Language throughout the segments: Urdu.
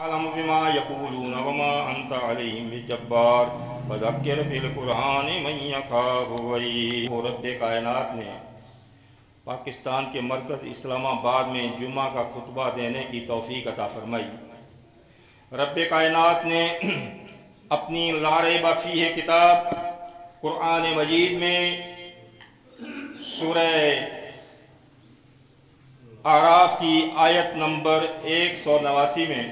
عالم بما یقولون وما انت علیہم بجبار فذکر فی القرآن من یخاف وعید۔ رب کائنات نے پاکستان کے مرکز اسلام آباد میں جمعہ کا خطبہ دینے کی توفیق عطا فرمائی۔ رب کائنات نے اپنی لا ریب فیہ کتاب قرآن مجید میں سورہ اعراف کی آیت نمبر 189 میں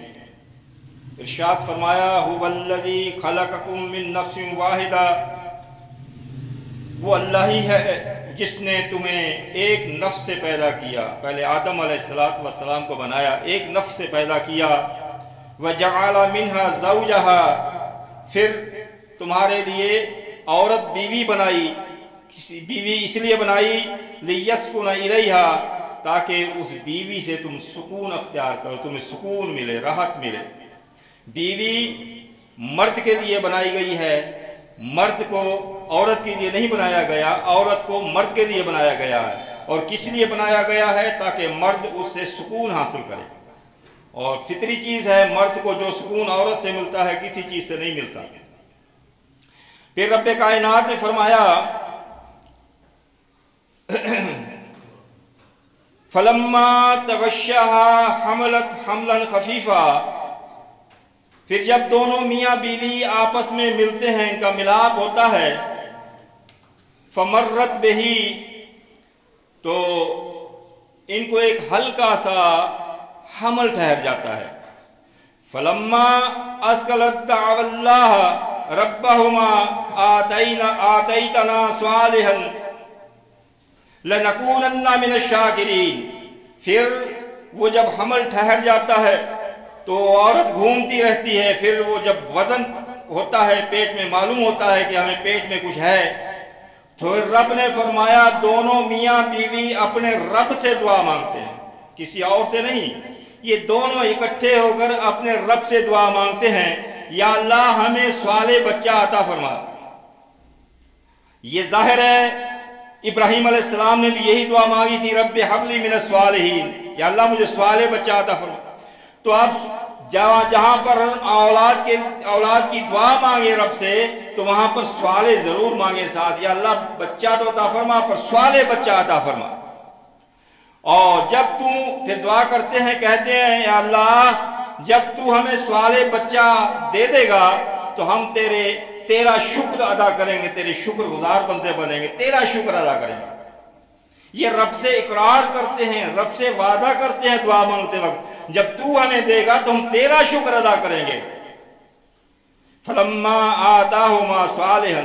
ارشاد فرمایا هو الذی خلقکم من نفس واحدہ، وہ اللہ ہی ہے جس نے تمہیں ایک نفس سے پیدا کیا، پہلے آدم علیہ السلام کو بنایا، ایک نفس سے پیدا کیا، وجعل منها زوجها، پھر تمہارے لیے عورت بیوی بنائی، بیوی اس لیے بنائی لیسکن الیہا، تاکہ اس بیوی سے تم سکون اختیار کرو، تمہیں سکون ملے، راحت ملے۔ بیوی مرد کے لیے بنائی گئی ہے، مرد کو عورت کے لیے نہیں بنایا گیا، عورت کو مرد کے لیے بنایا گیا ہے۔ اور کس لیے بنایا گیا ہے؟ تاکہ مرد اس سے سکون حاصل کرے، اور فطری چیز ہے مرد کو جو سکون عورت سے ملتا ہے کسی چیز سے نہیں ملتا۔ پھر رب کائنات نے فرمایا فلما تغشاها حملت حملا خفیفا، پھر جب دونوں میاں بیوی آپس میں ملتے ہیں، ان کا ملاپ ہوتا ہے، فمرت بہی، تو ان کو ایک ہلکا سا حمل ٹھہر جاتا ہے۔ فلما اسکلت دعوا اللہ ربہما آتیتنا صالحا لنکونن من الشاکرین، پھر وہ جب حمل ٹھہر جاتا ہے تو عورت گھومتی رہتی ہے، پھر وہ جب وزن ہوتا ہے پیٹ میں، معلوم ہوتا ہے کہ ہمیں پیٹ میں کچھ ہے، تو رب نے فرمایا دونوں میاں بیوی اپنے رب سے دعا مانگتے ہیں، کسی اور سے نہیں، یہ دونوں اکٹھے ہو کر اپنے رب سے دعا مانگتے ہیں، یا اللہ ہمیں صالح بچہ عطا فرما۔ یہ ظاہر ہے ابراہیم علیہ السلام نے بھی یہی دعا مانگی تھی، رب ہب لی من الصالحین، یا اللہ مجھے صالح بچہ عطا فرما۔ تو اب جہاں پر اولاد کی دعا مانگے رب سے، تو وہاں پر صالح ضرور مانگے ساتھ، یا اللہ بچہ تو عطا فرما پر صالح بچہ عطا فرما۔ اور جب تو پھر دعا کرتے ہیں، کہتے ہیں یا اللہ جب تو ہمیں صالح بچہ دے دے گا تو ہم تیرا شکر ادا کریں گے، تیرے شکر گزار بندے بنیں گے، تیرا شکر ادا کریں گے۔ یہ رب سے اقرار کرتے ہیں، رب سے وعدہ کرتے ہیں دعا مانگتے وقت، جب تو ہمیں دے گا تو ہم تیرا شکر ادا کریں گے۔ فلما آتاہما صالحا،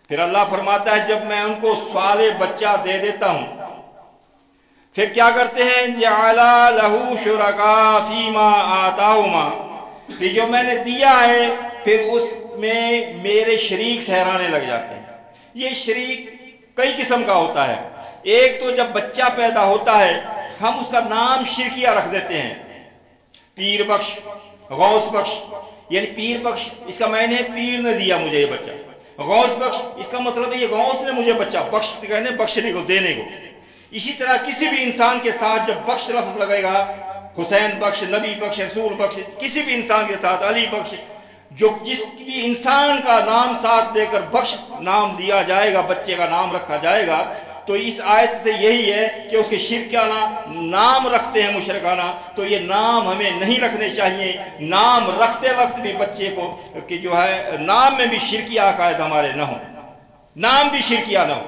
پھر اللہ فرماتا ہے جب میں ان کو صالح بچہ دے دیتا ہوں، پھر کیا کرتے ہیں جعل لہ شرکاء فیما آتاہما، کہ جو میں نے دیا ہے پھر اس میں میرے شریک ٹھہرانے لگ جاتے ہیں۔ یہ شریک کئی قسم کا ہوتا ہے۔ ایک تو جب بچہ پیدا ہوتا ہے ہم اس کا نام شرکیہ رکھ دیتے ہیں، پیر بخش، غوث بخش، یعنی پیر بخش اس کا معنی ہے پیر نے دیا مجھے یہ بچہ، غوث بخش اس کا مطلب ہے یہ غوث نے مجھے بچہ بخش، کہنے بخشنے کو، دینے کو۔ اسی طرح کسی بھی انسان کے ساتھ جب بخش لفظ لگے گا، حسین بخش، نبی بخش، رسول بخش، کسی بھی انسان کے ساتھ علی بخش، جو جس بھی انسان کا نام ساتھ دے کر بخش نام دیا جائے گا، بچے کا نام رکھا جائے گا، تو اس آیت سے یہی ہے کہ اس کے شرکانہ نام رکھتے ہیں مشرکانہ، تو یہ نام ہمیں نہیں رکھنے چاہیے۔ نام رکھتے وقت بھی بچے کو کہ جو ہے نام میں بھی شرکیہ عقائد ہمارے نہ ہوں، نام بھی شرکیہ نہ ہو۔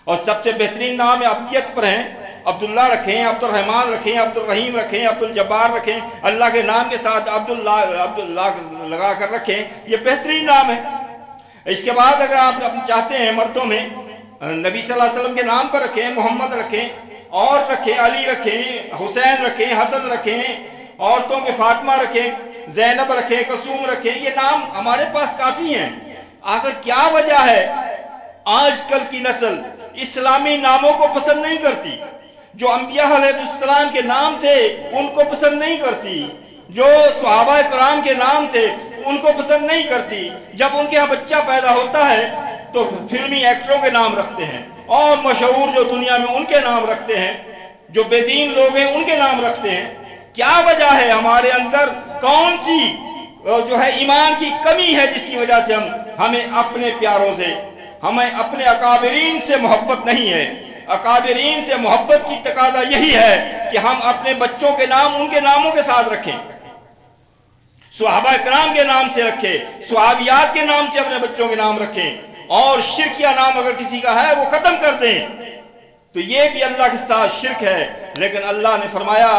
اور سب سے بہترین نام ابدیت پر ہیں، عبداللہ رکھیں، عبد الرحمن رکھیں، عبد الرحیم رکھیں، عبد الجبار رکھیں، اللہ کے نام کے ساتھ عبداللہ لگا کر رکھیں، یہ بہترین نام ہے۔ اس کے بعد اگر آپ چاہتے ہیں مردوں میں نبی صلی اللہ علیہ وسلم کے نام پر رکھیں، محمد رکھیں، اور رکھیں، علی رکھیں، حسین رکھیں، حسن رکھیں، عورتوں کے فاطمہ رکھیں، زینب رکھیں، کلثوم رکھیں، یہ نام ہمارے پاس کافی ہیں۔ آخر کیا وجہ ہے آج کل کی نسل اسلامی ناموں کو پسند نہیں کرتی؟ جو انبیاء علیہ السلام کے نام تھے ان کو پسند نہیں کرتی، جو صحابہ کرام کے نام تھے ان کو پسند نہیں کرتی۔ جب ان کے ہاں بچہ پیدا ہوتا ہے تو فلمی ایکٹروں کے نام رکھتے ہیں، اور مشہور جو دنیا میں ان کے نام رکھتے ہیں، جو بے دین لوگ ہیں ان کے نام رکھتے ہیں۔ کیا وجہ ہے ہمارے اندر، کون سی جو ہے ایمان کی کمی ہے جس کی وجہ سے ہمیں اپنے پیاروں سے، ہمیں اپنے اکابرین سے محبت نہیں ہے۔ اکابرین سے محبت کی تقاضا یہی ہے کہ ہم اپنے بچوں کے نام ان کے ناموں کے ساتھ رکھیں، صحابہ کرام کے نام سے رکھیں، صحابیات کے نام سے اپنے بچوں کے نام رکھیں، اور شرکیہ نام اگر کسی کا ہے وہ ختم کر دیں۔ تو یہ بھی اللہ کے ساتھ شرک ہے۔ لیکن اللہ نے فرمایا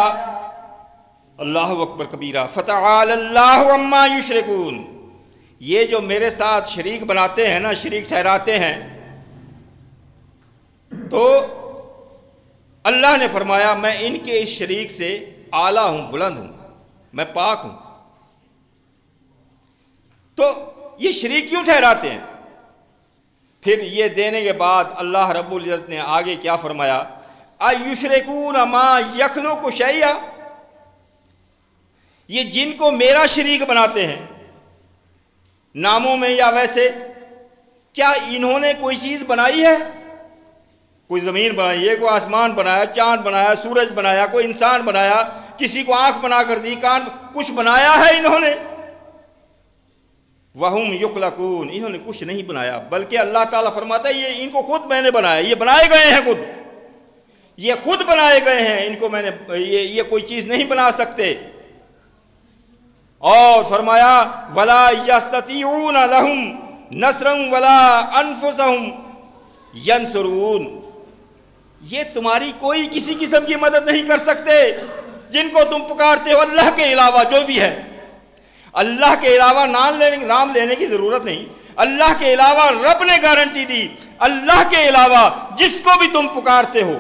اللہ اکبر کبیرہ فتعال اللہ عما یشرکون، یہ جو میرے ساتھ شریک بناتے ہیں نا، شریک ٹھہراتے ہیں، تو اللہ نے فرمایا میں ان کے اس شریک سے اعلیٰ ہوں، بلند ہوں، میں پاک ہوں۔ تو یہ شریک کیوں ٹھہراتے ہیں؟ پھر یہ دینے کے بعد اللہ رب العزت نے آگے کیا فرمایا؟ ایشرکون ما یخلق شیئا، یہ جن کو میرا شریک بناتے ہیں ناموں میں یا ویسے، کیا انہوں نے کوئی چیز بنائی ہے؟ کوئی زمین بنائی ہے، کوئی آسمان بنایا، چاند بنایا، سورج بنایا، کوئی انسان بنایا، کسی کو آنکھ بنا کر دی، کان، کچھ بنایا ہے انہوں نے؟ وَهُمْ يُخْلَقُونَ، انہوں نے کچھ نہیں بنایا، بلکہ اللہ تعالیٰ فرماتا ہے یہ ان کو خود میں نے بنایا، یہ بنائے گئے ہیں، خود یہ خود بنائے گئے ہیں، ان کو میں نے یہ کوئی چیز نہیں بنا سکتے۔ اور فرمایا وَلَا يَسْتَطِيعُونَ لَهُمْ نَصْرًا وَلَا أَنفُسَهُمْ يَنصُرُونَ، یہ تمہاری کوئی کسی قسم کی مدد نہیں کر سکتے، جن کو تم پکارتے ہو اللہ کے علاوہ جو بھی ہے۔ اللہ کے علاوہ نام لینے کی ضرورت نہیں، اللہ کے علاوہ رب نے گارنٹی دی، اللہ کے علاوہ جس کو بھی تم پکارتے ہو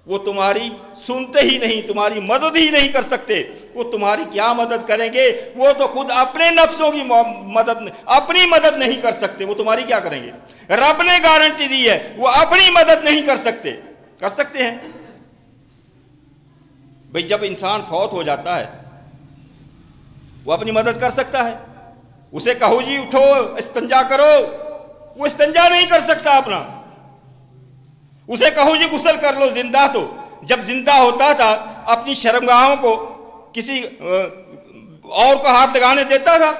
وہ تمہاری سنتے ہی نہیں، تمہاری مدد ہی نہیں کر سکتے۔ وہ تمہاری کیا مدد کریں گے؟ وہ تو خود اپنے نفسوں کی مدد، اپنی مدد نہیں کر سکتے، وہ تمہاری کیا کریں گے؟ رب نے گارنٹی دی ہے، وہ اپنی مدد نہیں کر سکتے۔ کر سکتے ہیں بھئی، جب انسان فوت ہو جاتا ہے وہ اپنی مدد کر سکتا ہے؟ اسے کہو جی اٹھو استنجا کرو، وہ استنجا نہیں کر سکتا اپنا۔ اسے کہو جی غسل کر لو، زندہ تو جب زندہ ہوتا تھا اپنی شرمگاہوں کو کسی اور کو ہاتھ لگانے دیتا تھا،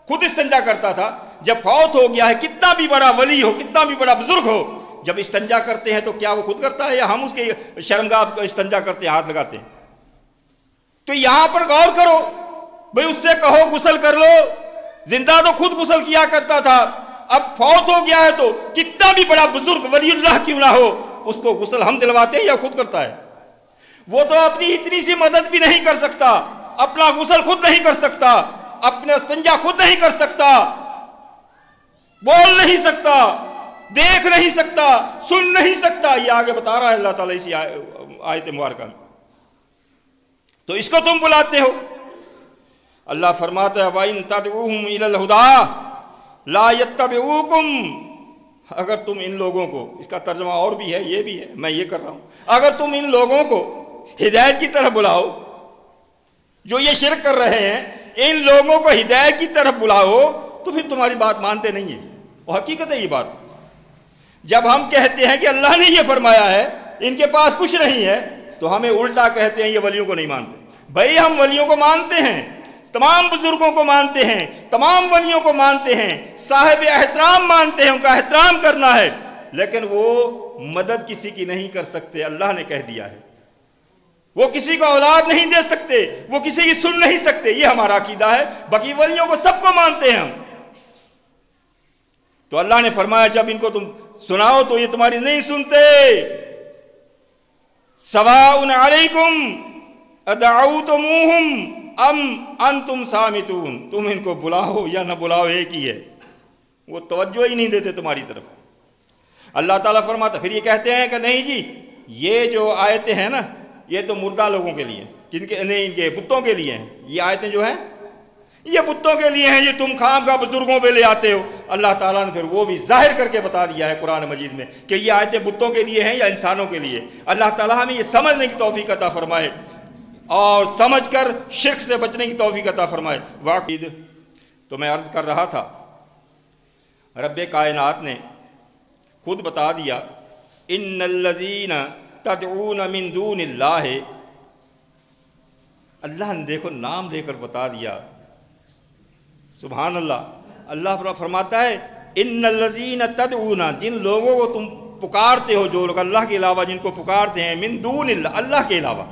خود استنجا کرتا تھا۔ جب فوت ہو گیا ہے، کتنا بھی بڑا ولی ہو، کتنا بھی بڑا بزرگ ہو، جب استنجا کرتے ہیں تو کیا وہ خود کرتا ہے یا ہم اس کے شرمگاہ کو استنجا کرتے ہیں، ہاتھ لگاتے ہیں؟ تو یہاں پر غور کرو بھئی، اس سے کہو غسل کر لو، زندہ تو خود غسل کیا کرتا تھا، اب فوت ہو گیا ہے تو کتنا بھی بڑا بزرگ ولی اللہ کیوں نہ ہو، اس کو غسل ہم دلواتے ہیں یا خود کرتا ہے؟ وہ تو اپنی اتنی سی مدد بھی نہیں کر سکتا، اپنا غسل خود نہیں کر سکتا، اپنا استنجا خود نہیں کر سکتا، بول نہیں سکتا، دیکھ نہیں سکتا، سن نہیں سکتا۔ یہ آگے بتا رہا ہے اللہ تعالیٰ اسی آیت مبارکہ میں۔ تو اس کو تم بلاتے ہو۔ اللہ فرماتا ہے وَإِن تَدْعُوهُمْ إِلَى الْهُدَىٰ لَا يَتَّبِعُوكُمْ، اگر تم ان لوگوں کو، اس کا ترجمہ اور بھی ہے، یہ بھی ہے، میں یہ کر رہا ہوں، اگر تم ان لوگوں کو ہدایت کی طرف بلاؤ، جو یہ شرک کر رہے ہیں، ان لوگوں کو ہدایت کی طرف بلاؤ، تو پھر تمہاری بات مانتے نہیں ہیں۔ اور حقیقت ہے یہ بات، جب ہم کہتے ہیں کہ اللہ نے یہ فرمایا ہے، ان کے پاس کچھ نہیں ہے، تو ہمیں الٹا کہتے ہیں یہ ولیوں کو نہیں مانتے۔ بھائی ہم ولیوں کو مانتے ہیں، تمام بزرگوں کو مانتے ہیں، تمام ولیوں کو مانتے ہیں، صاحب احترام مانتے ہیں، ان کا احترام کرنا ہے، لیکن وہ مدد کسی کی نہیں کر سکتے، اللہ نے کہہ دیا ہے۔ وہ کسی کو اولاد نہیں دے سکتے، وہ کسی کی سن نہیں سکتے، یہ ہمارا عقیدہ ہے۔ باقی ولیوں کو سب کو مانتے ہیں ہم۔ تو اللہ نے فرمایا جب ان کو تم سناؤ تو یہ تمہاری نہیں سنتے۔ سواء علیکم ادعوتموہم ام انتم صامتون، تم ان کو بلاؤ یا نہ بلاؤ ایک ہی ہے، وہ توجہ ہی نہیں دیتے تمہاری طرف۔ اللہ تعالیٰ فرماتا، پھر یہ کہتے ہیں کہ نہیں جی یہ جو آیتیں ہیں نا یہ تو مردہ لوگوں کے لیے، جن کے نہیں، یہ بتوں کے لیے ہیں، یہ آیتیں جو ہیں یہ بتوں کے لیے ہیں، یہ تم خام کا بزرگوں پہ لے آتے ہو۔ اللہ تعالیٰ نے پھر وہ بھی ظاہر کر کے بتا دیا ہے قرآن مجید میں کہ یہ آیتیں بتوں کے لیے ہیں یا انسانوں کے لیے۔ اللہ تعالیٰ ہمیں یہ سمجھنے کی توفیق عطا فرمائے اور سمجھ کر شرک سے بچنے کی توفیق عطا فرمائے۔ واقعی تو میں عرض کر رہا تھا، رب کائنات نے خود بتا دیا ان الذین تدعون من دون اللہ، اللہ نے دیکھو نام لے کر بتا دیا، سبحان اللہ۔ اللہ فرماتا ہے ان الذین تدعون، جن لوگوں کو تم پکارتے ہو، جو لوگ اللہ کے علاوہ جن کو پکارتے ہیں، من دون اللہ، اللہ کے علاوہ،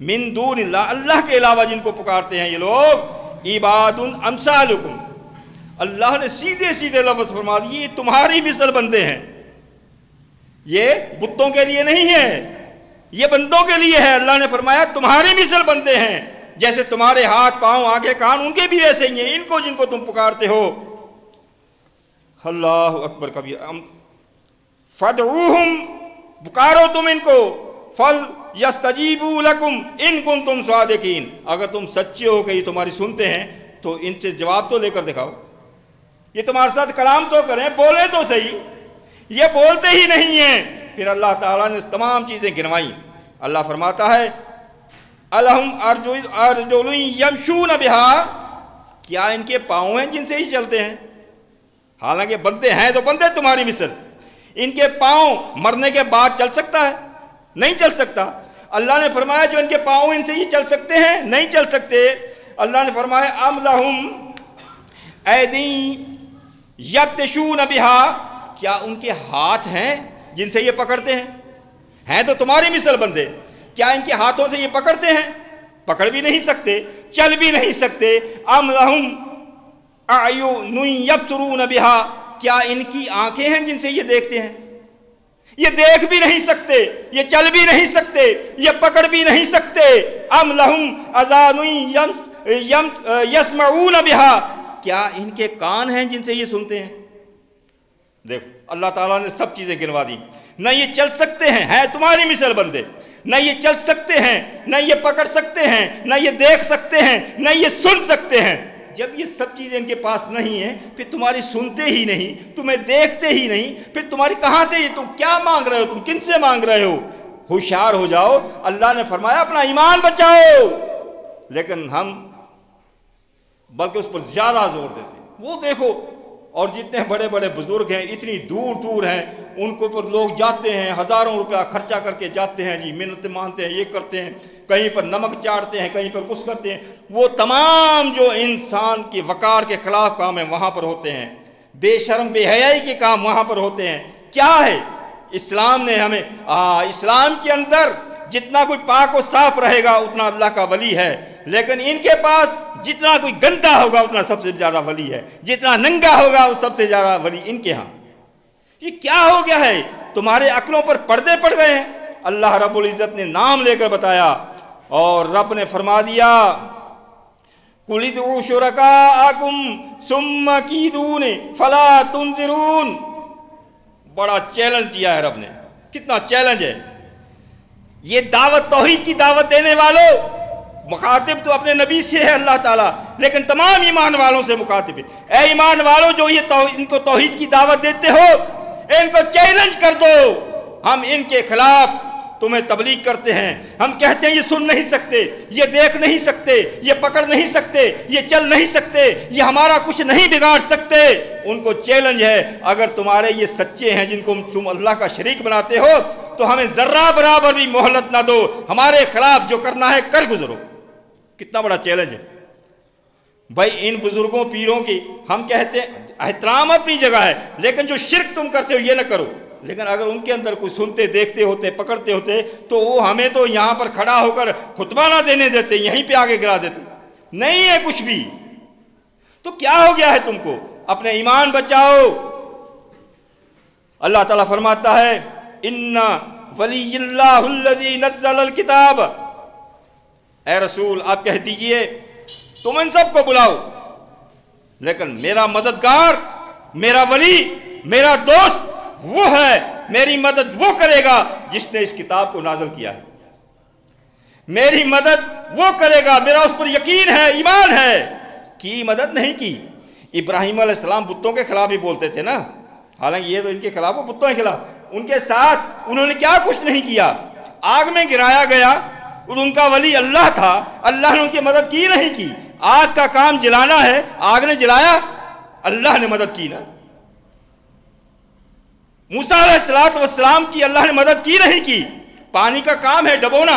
من دون اللہ، اللہ کے علاوہ جن کو پکارتے ہیں یہ لوگ، عباد امثالکم، اللہ نے سیدھے سیدھے لفظ فرما دیے یہ تمہاری مثل بندے ہیں، یہ بتوں کے لیے نہیں ہے، یہ بندوں کے لیے ہے۔ اللہ نے فرمایا تمہاری مثل بندے ہیں، جیسے تمہارے ہاتھ پاؤں آنکھیں کان ان کے بھی ویسے ہی ہیں، ان کو جن کو تم پکارتے ہو۔ اللہ اکبر کبیر۔ فدعوہم، پکارو تم ان کو، فلیستجیبوا لکم ان کنتم صادقین، اگر تم سچے ہو کہ یہ تمہاری سنتے ہیں تو ان سے جواب تو لے کر دکھاؤ، یہ تمہارے ساتھ کلام تو کریں، بولے تو صحیح، یہ بولتے ہی نہیں ہیں۔ پھر اللہ تعالیٰ نے تمام چیزیں گنوائیں۔ اللہ فرماتا ہے الہم ارجل یمشون بہا، کیا ان کے پاؤں ہیں جن سے ہی چلتے ہیں؟ حالانکہ بندے ہیں تو بندے تمہاری مثل، ان کے پاؤں مرنے کے بعد چل سکتا ہے؟ نہیں چل سکتا۔ اللہ نے فرمایا جو ان کے پاؤں ان سے ہی چل سکتے ہیں، نہیں چل سکتے۔ اللہ نے فرمایا ام لہم ایدی یبطشون بہا، کیا ان کے ہاتھ ہیں جن سے یہ پکڑتے ہیں تو تمہاری مثل بندے، کیا ان کے ہاتھوں سے یہ پکڑتے ہیں؟ پکڑ بھی نہیں سکتے، چل بھی نہیں سکتے۔ ام لہم اعین یبصرون بہا، کیا ان کی آنکھیں ہیں جن سے یہ دیکھتے ہیں؟ یہ دیکھ بھی نہیں سکتے، یہ چل بھی نہیں سکتے، یہ پکڑ بھی نہیں سکتے۔ ام لہم اذان یسمعون بہا، کیا ان کے کان ہیں جن سے یہ سنتے ہیں؟ دیکھو اللہ تعالیٰ نے سب چیزیں گنوا دی، نہ یہ چل سکتے ہیں تمہاری مثل بندے، نہ یہ چل سکتے ہیں، نہ یہ پکڑ سکتے ہیں، نہ یہ دیکھ سکتے ہیں، نہ یہ سن سکتے ہیں۔ جب یہ سب چیزیں ان کے پاس نہیں ہیں، پھر تمہاری سنتے ہی نہیں، تمہیں دیکھتے ہی نہیں، پھر تمہاری کہاں سے، تم کیا مانگ رہے ہو، تم کن سے مانگ رہے ہو؟ ہوشیار ہو جاؤ۔ اللہ نے فرمایا اپنا ایمان بچاؤ، لیکن ہم بلکہ اس پر زیادہ زور دیتے ہیں۔ وہ دیکھو، اور جتنے بڑے بڑے بزرگ ہیں اتنی دور دور ہیں، ان کو پر لوگ جاتے ہیں، ہزاروں روپیہ خرچہ کر کے جاتے ہیں، جی منتیں مانتے ہیں، یہ کرتے ہیں، کہیں پر نمک چاڑتے ہیں، کہیں پر کچھ کرتے ہیں۔ وہ تمام جو انسان کے وقار کے خلاف کام ہیں وہاں پر ہوتے ہیں، بے شرم بے حیائی کے کام وہاں پر ہوتے ہیں۔ کیا ہے اسلام نے ہمیں، اسلام کے اندر جتنا کوئی پاک و صاف رہے گا اتنا اللہ کا ولی ہے، لیکن ان کے پاس جتنا کوئی گندا ہوگا اتنا سب سے زیادہ ولی ہے، جتنا ننگا ہوگا وہ سب سے زیادہ ولی ان کے ہاں۔ یہ کیا ہو گیا ہے؟ تمہارے عقلوں پر پردے پڑ گئے ہیں۔ اللہ رب العزت نے نام لے کر بتایا، اور رب نے فرما دیا قُلِ ادْعُوا شُرَكَاءَكُمْ ثُمَّ كِيدُونِ فَلَا تُنظِرُونَ۔ بڑا چیلنج دیا ہے رب نے، کتنا چیلنج ہے یہ دعوت، توحید کی دعوت دینے والوں، مخاطب تو اپنے نبی سے ہے اللہ تعالیٰ، لیکن تمام ایمان والوں سے مخاطب ہے۔ اے ایمان والوں جو یہ ان کو توحید کی دعوت دیتے ہو، ان کو چیلنج کر دو، ہم ان کے خلاف تمہیں تبلیغ کرتے ہیں، ہم کہتے ہیں یہ سن نہیں سکتے، یہ دیکھ نہیں سکتے، یہ پکڑ نہیں سکتے، یہ چل نہیں سکتے، یہ ہمارا کچھ نہیں بگاڑ سکتے۔ ان کو چیلنج ہے اگر تمہارے یہ سچے ہیں جن کو تم اللہ کا شریک بناتے ہو تو ہمیں ذرہ برابر بھی مہلت نہ دو، ہمارے خلاف جو کرنا ہے کر گزرو۔ کتنا بڑا چیلنج ہے بھائی ان بزرگوں پیروں کی۔ ہم کہتے ہیں احترام اپنی جگہ ہے، لیکن جو شرک تم کرتے ہو یہ نہ کرو۔ لیکن اگر ان کے اندر کوئی سنتے دیکھتے ہوتے پکڑتے ہوتے تو وہ ہمیں تو یہاں پر کھڑا ہو کر خطبہ نہ دینے دیتے، یہیں پہ آگے گرا دیتے۔ نہیں ہے کچھ بھی، تو کیا ہو گیا ہے تم کو؟ اپنے ایمان بچاؤ۔ اللہ تعالیٰ فرماتا ہے ان ولی اللہ الذی نزل الکتاب، اے رسول آپ کہہ دیجئے تم ان سب کو بلاؤ، لیکن میرا مددگار، میرا ولی، میرا دوست وہ ہے، میری مدد وہ کرے گا جس نے اس کتاب کو نازل کیا ہے، میری مدد وہ کرے گا، میرا اس پر یقین ہے، ایمان ہے۔ کی مدد نہیں کی۔ ابراہیم علیہ السلام بتوں کے خلاف ہی بولتے تھے نا، حالانکہ یہ تو ان کے خلاف، وہ بتوں کے خلاف، ان کے ساتھ انہوں نے کیا کچھ نہیں کیا۔ آگ میں گرایا گیا اور ان کا ولی اللہ تھا، اللہ نے ان کی مدد کی نہیں کی۔ آگ کا کام جلانا ہے، آگ نے جلایا، اللہ نے مدد کی نا۔ موسیٰ علیہ السلام کی اللہ نے مدد کی نہیں کی۔ پانی کا کام ہے ڈبونا،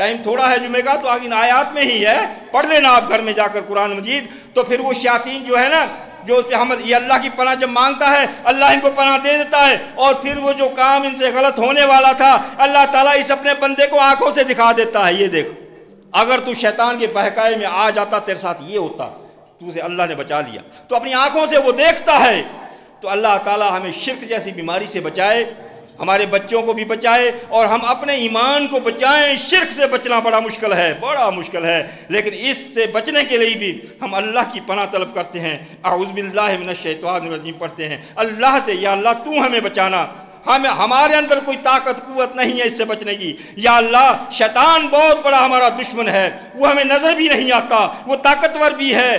ٹائم تھوڑا ہے جمعے کا تو آگے ان آیات میں ہی ہے، پڑھ لینا آپ گھر میں جا کر قرآن مجید. تو پھر وہ شیاطین جو ہے نا، جو یہ اللہ کی پناہ جب مانگتا ہے اللہ ان کو پناہ دے دیتا ہے، اور پھر وہ جو کام ان سے غلط ہونے والا تھا اللہ تعالیٰ اس اپنے بندے کو آنکھوں سے دکھا دیتا ہے. یہ دیکھ، اگر تو شیطان کے بہکائے میں آ جاتا تیرے ساتھ یہ ہوتا، تو اسے اللہ نے بچا لیا. تو اپنی آنکھوں سے وہ دیکھتا ہے. تو اللہ تعالیٰ ہمیں شرک جیسی بیماری سے بچائے، ہمارے بچوں کو بھی بچائے، اور ہم اپنے ایمان کو بچائیں. شرک سے بچنا بڑا مشکل ہے، بڑا مشکل ہے، لیکن اس سے بچنے کے لیے بھی ہم اللہ کی پناہ طلب کرتے ہیں. اعوذ باللہ من الشیطان الرجیم پڑھتے ہیں اللہ سے، یا اللہ تو ہمیں بچانا. ہمارے اندر کوئی طاقت قوت نہیں ہے اس سے بچنے کی. یا اللہ شیطان بہت بڑا ہمارا دشمن ہے، وہ ہمیں نظر بھی نہیں آتا، وہ طاقتور بھی ہے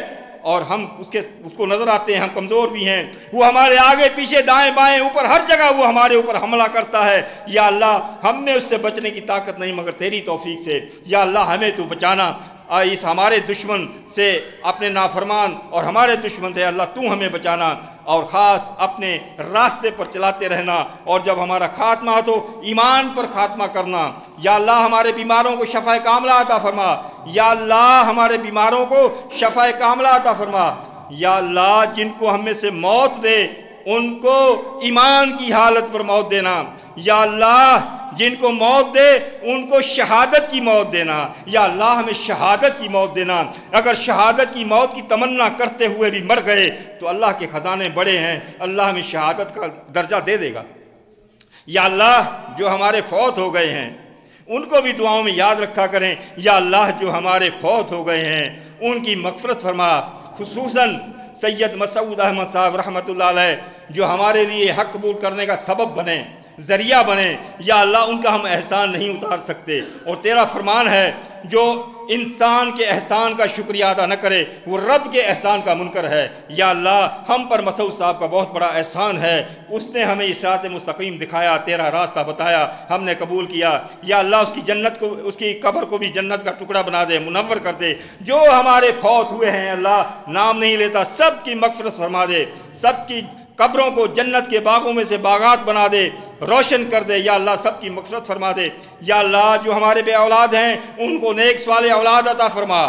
اور ہم اس کو نظر آتے ہیں، ہم کمزور بھی ہیں. وہ ہمارے آگے پیچھے دائیں بائیں اوپر ہر جگہ وہ ہمارے اوپر حملہ کرتا ہے. یا اللہ ہم میں اس سے بچنے کی طاقت نہیں مگر تیری توفیق سے. یا اللہ ہمیں تو بچانا اس ہمارے دشمن سے، اپنے نافرمان اور ہمارے دشمن سے. اللہ تو ہمیں بچانا، اور خاص اپنے راستے پر چلاتے رہنا، اور جب ہمارا خاتمہ ہو تو ایمان پر خاتمہ کرنا. یا اللہ ہمارے بیماروں کو شفا کاملہ عطا فرما. یا اللہ ہمارے بیماروں کو شفا کاملہ عطا فرما. یا اللہ جن کو ہم میں سے موت دے ان کو ایمان کی حالت پر موت دینا. یا اللہ جن کو موت دے ان کو شہادت کی موت دینا. یا اللہ ہمیں شہادت کی موت دینا. اگر شہادت کی موت کی تمنا کرتے ہوئے بھی مر گئے تو اللہ کے خزانے بڑے ہیں، اللہ ہمیں شہادت کا درجہ دے دے گا. یا اللہ جو ہمارے فوت ہو گئے ہیں ان کو بھی دعاؤں میں یاد رکھا کریں. یا اللہ جو ہمارے فوت ہو گئے ہیں ان کی مغفرت فرما، خصوصاً سید مسعود احمد صاحب رحمۃ اللہ علیہ جو ہمارے لیے حق قبول کرنے کا سبب بنے، ذریعہ بنے. یا اللہ ان کا ہم احسان نہیں اتار سکتے، اور تیرا فرمان ہے جو انسان کے احسان کا شکریہ ادا نہ کرے وہ رب کے احسان کا منکر ہے. یا اللہ ہم پر مسعود صاحب کا بہت بڑا احسان ہے، اس نے ہمیں صراط مستقیم دکھایا، تیرا راستہ بتایا، ہم نے قبول کیا. یا اللہ اس کی جنت کو، اس کی قبر کو بھی جنت کا ٹکڑا بنا دے، منور کر دے. جو ہمارے فوت ہوئے ہیں اللہ نام نہیں لیتا، سب کی مغفرت فرما دے، سب کی قبروں کو جنت کے باغوں میں سے باغات بنا دے، روشن کر دے. یا اللہ سب کی مغفرت فرما دے. یا اللہ جو ہمارے بے اولاد ہیں ان کو نیک صالح اولاد عطا فرما.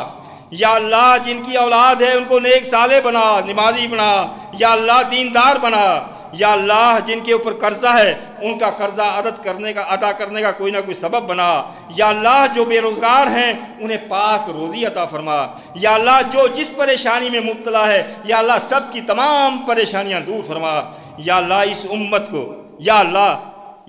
یا اللہ جن کی اولاد ہے ان کو نیک صالح بنا، نمازی بنا. یا اللہ دیندار بنا. یا اللہ جن کے اوپر قرضہ ہے ان کا قرضہ ادا کرنے کا کوئی نہ کوئی سبب بنا. یا اللہ جو بے روزگار ہیں انہیں پاک روزی عطا فرما. یا اللہ جو جس پریشانی میں مبتلا ہے یا اللہ سب کی تمام پریشانیاں دور فرما. یا اللہ اس امت کو، یا اللہ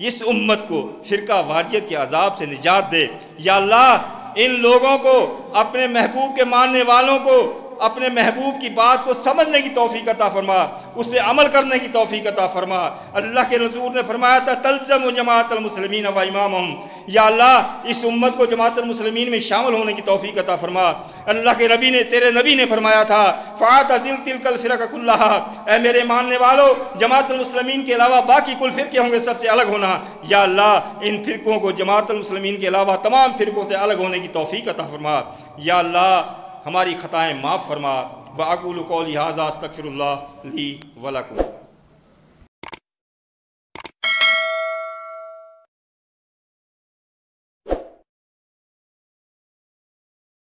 اس امت کو فرقہ واریت کے عذاب سے نجات دے. یا اللہ ان لوگوں کو، اپنے محبوب کے ماننے والوں کو اپنے محبوب کی بات کو سمجھنے کی توفیق عطا فرما، اس پہ عمل کرنے کی توفیق عطا فرما. اللہ کے رسول نے فرمایا تھا تلزم جماعت المسلمین و امامہم. یا اللہ اس امت کو جماعت المسلمین میں شامل ہونے کی توفیق عطا فرما. اللہ کے نبی نے، تیرے نبی نے فرمایا تھا فاعتزل تلک الفرق کلھا، اے میرے ماننے والو جماعت المسلمین کے علاوہ باقی کل فرقے ہوں گے سب سے الگ ہونا. یا اللہ ان فرقوں کو جماعت المسلمین کے علاوہ تمام فرقوں سے الگ ہونے کی توفیق عطا فرما. یا اللہ ہماری خطائیں معاف فرما. وَأَقُولُ قَوْلِي هَذَا أَسْتَغْفِرُ اللَّهَ لِي وَلَكُمْ.